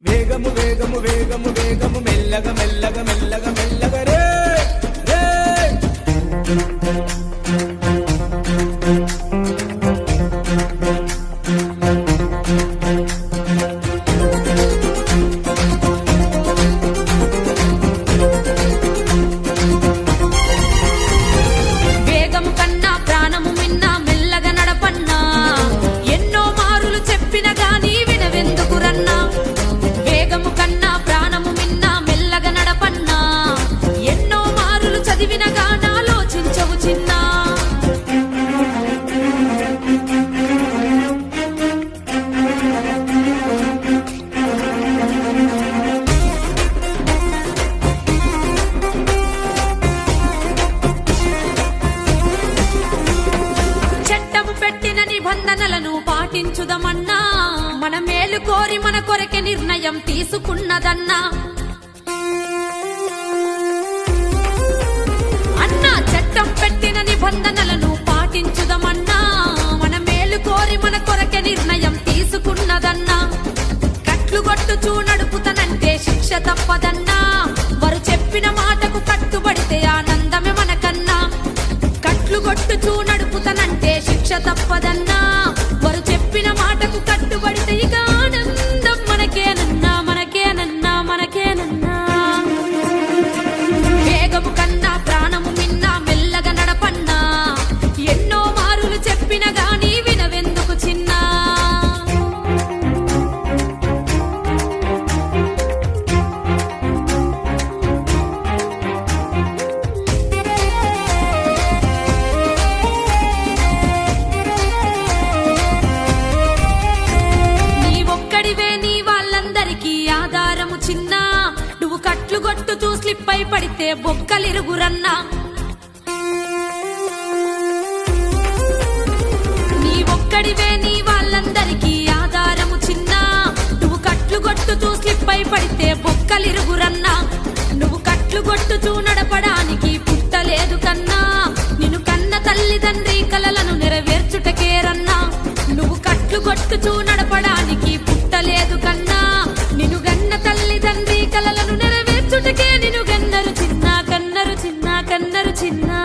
వేగము వేగము వేగము వేగము మెల్లగా మెల్లగా మెల్లగా మెల్లగా రే రే వేగము కన్నా ప్రాణము మిన్నా మెల్లగా నడపన్నా ఎన్నో మారులు చెప్పిన గాని వినవెందుకురన్నా వేగము కన్నా ప్రాణము మిన్నా మెల్లగా నడపన్నా ఎన్నో మారులు చదివిన గాని ఆలోచించవు చిన్నా చట్టము పెట్టిన నిబంధనలను పాటించుదమన్నా మన మేలు కోరి మన కొరకే నిర్ణయం తీసుకున్నదన్నా అన్నా చట్టం పెట్టిన నిబంధనలను పాటించుదమన్నా మన మేలు కోరి మన కొరకే నిర్ణయం తీసుకున్నదన్నా కట్లు కొట్టుచూ నడుపుతనంటే శిక్ష తప్పదన్నా వారు చెప్పిన మాటకు కట్టుబడితే ఆనందమే మనకన్నా కట్లు కొట్టుచూ నడుపుతనంటే శిక్ష తప్పదన్నా వారు చెప్పిన మాటకు కట్టుబడితే ఇక ఆనందం మనకేనన్నా మనకేనన్నా మనకేనన్నా వేగము కన్నా ప్రాణము మిన్నా మెల్లగా నడపన్నా ఎన్నో మారులు చెప్పిన గాని వినవెందుకు చిన్నా నీ ఒక్కడివే నీ వాళ్ళందరికీ ఆధారము చిన్నా నువ్వు కట్లు కొట్టుతూ స్లిప్ అయి పడితే బొక్కలిరుగురన్నా నీ ఒక్కడివే నీ వాళ్ళందరికీ ఆధారము చిన్నా నువ్వు కట్లు కొట్టుతూ స్లిప్ అయి పడితే బొక్కలిరుగురన్నా నువ్వు కట్లు కొట్టుతూ నడపడానికి పుట్టలేదు కన్నా నిన్ను కన్న తల్లిదండ్రి కలలను నెరవేర్చుటకేరన్నా నువ్వు కట్లు కొట్టుచూ నడపడానికి పుట్టలేదు కన్నా నిన్ను గన్న తల్లిదండ్రి కలలను నెరవేర్చుటకే నిన్ను గన్నరు చిన్నా కన్నరు చిన్నా కన్నరు చిన్నా